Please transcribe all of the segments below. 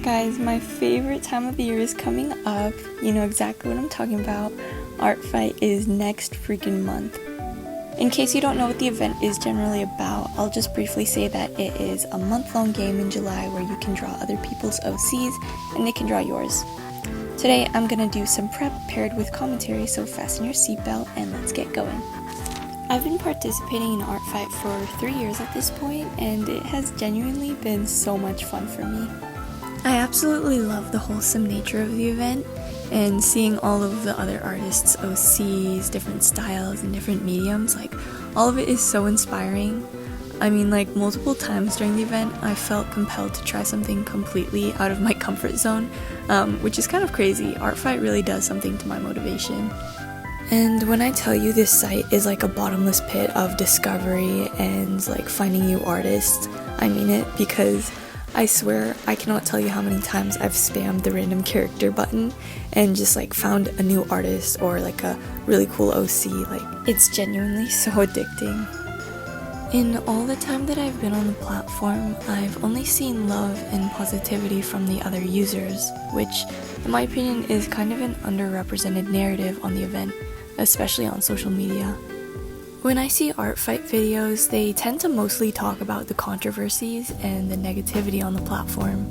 Guys, my favorite time of the year is coming up. You know exactly what I'm talking about. ArtFight is next freaking month. In case you don't know what the event is generally about, I'll just briefly say that it is a month-long game in July where you can draw other people's OCs and they can draw yours. Today I'm gonna do some prep paired with commentary, so fasten your seatbelt and let's get going. I've been participating in ArtFight for 3 years at this point, and it has genuinely been so much fun for me. I absolutely love the wholesome nature of the event, and seeing all of the other artists' OCs, different styles, and different mediums, like, all of it is so inspiring. I mean, like, multiple times during the event, I felt compelled to try something completely out of my comfort zone, which is kind of crazy. ArtFight really does something to my motivation. And when I tell you this site is like a bottomless pit of discovery and, like, finding new artists, I mean it, because I swear I cannot tell you how many times I've spammed the random character button and just, like, found a new artist or, like, a really cool OC. Like, it's genuinely so addicting. In all the time that I've been on the platform, I've only seen love and positivity from the other users, which, in my opinion, is kind of an underrepresented narrative on the event, especially on social media. When I see ArtFight videos, they tend to mostly talk about the controversies and the negativity on the platform.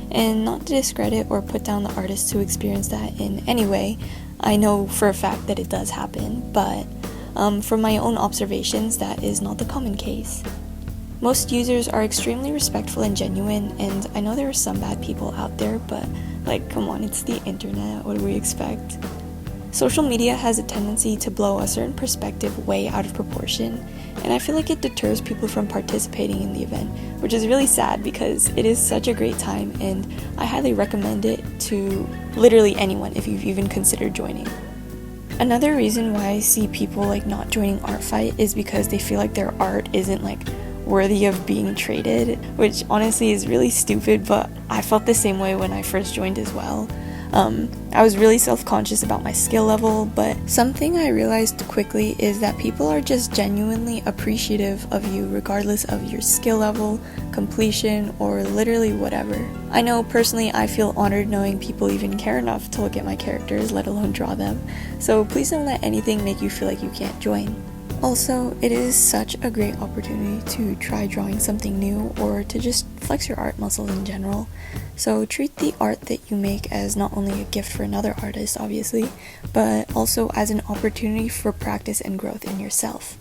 And not to discredit or put down the artists who experience that in any way, I know for a fact that it does happen, but from my own observations, that is not the common case. Most users are extremely respectful and genuine, and I know there are some bad people out there, but, like, come on, it's the internet, what do we expect? Social media has a tendency to blow a certain perspective way out of proportion, and I feel like it deters people from participating in the event, which is really sad because it is such a great time, and I highly recommend it to literally anyone if you've even considered joining. Another reason why I see people, like, not joining ArtFight is because they feel like their art isn't, like, worthy of being traded, which honestly is really stupid, but I felt the same way when I first joined as well. I was really self-conscious about my skill level, but something I realized quickly is that people are just genuinely appreciative of you regardless of your skill level, completion, or literally whatever. I know personally I feel honored knowing people even care enough to look at my characters, let alone draw them, so please don't let anything make you feel like you can't join. Also, it is such a great opportunity to try drawing something new or to just flex your art muscles in general. So treat the art that you make as not only a gift for another artist, obviously, but also as an opportunity for practice and growth in yourself.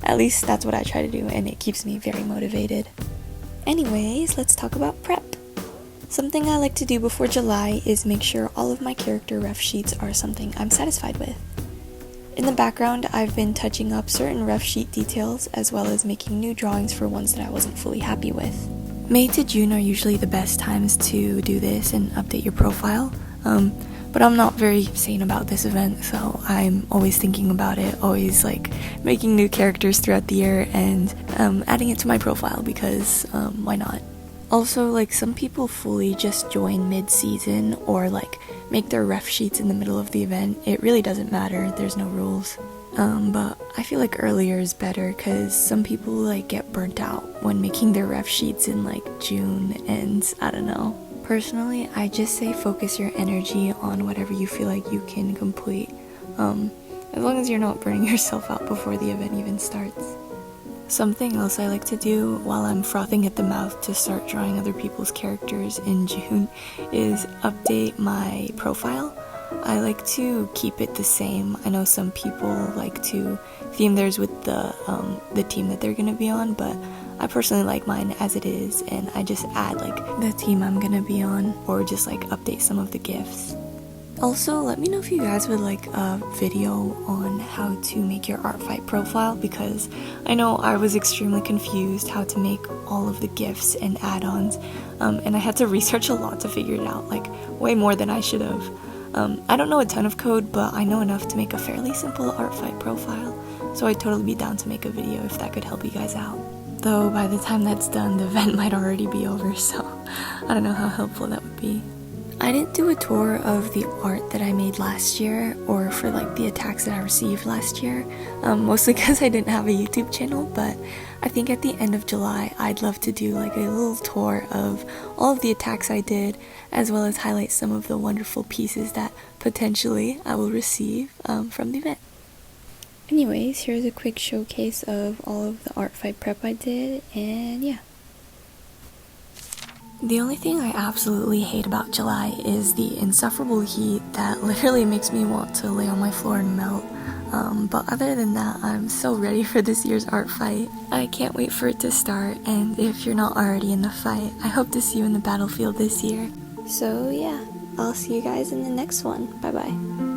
At least that's what I try to do, and it keeps me very motivated. Anyways, let's talk about prep. Something I like to do before July is make sure all of my character ref sheets are something I'm satisfied with. In the background, I've been touching up certain ref sheet details as well as making new drawings for ones that I wasn't fully happy with. May to June are usually the best times to do this and update your profile, but I'm not very sane about this event, so I'm always thinking about it, always, like, making new characters throughout the year and adding it to my profile because why not? Also, like, some people fully just join mid-season or, like, make their ref sheets in the middle of the event. It really doesn't matter, there's no rules. But I feel like earlier is better because some people, like, get burnt out when making their ref sheets in, like, June, and I don't know. Personally, I just say focus your energy on whatever you feel like you can complete, as long as you're not burning yourself out before the event even starts. Something else I like to do while I'm frothing at the mouth to start drawing other people's characters in June is update my profile. I like to keep it the same. I know some people like to theme theirs with the team that they're gonna be on, but I personally like mine as it is, and I just add, like, the team I'm gonna be on, or just, like, update some of the gifs. Also, let me know if you guys would like a video on how to make your ArtFight profile, because I know I was extremely confused how to make all of the gifs and add-ons, and I had to research a lot to figure it out, like, way more than I should have. I don't know a ton of code, but I know enough to make a fairly simple ArtFight profile, so I'd totally be down to make a video if that could help you guys out. Though by the time that's done, the event might already be over, so I don't know how helpful that would be. I didn't do a tour of the art that I made last year, or for like the attacks that I received last year, mostly because I didn't have a YouTube channel, but I think at the end of July I'd love to do like a little tour of all of the attacks I did, as well as highlight some of the wonderful pieces that potentially I will receive from the event. Anyways, here's a quick showcase of all of the ArtFight prep I did, and yeah. The only thing I absolutely hate about July is the insufferable heat that literally makes me want to lay on my floor and melt. But other than that, I'm so ready for this year's ArtFight. I can't wait for it to start, and if you're not already in the fight, I hope to see you in the battlefield this year. So yeah, I'll see you guys in the next one. Bye bye.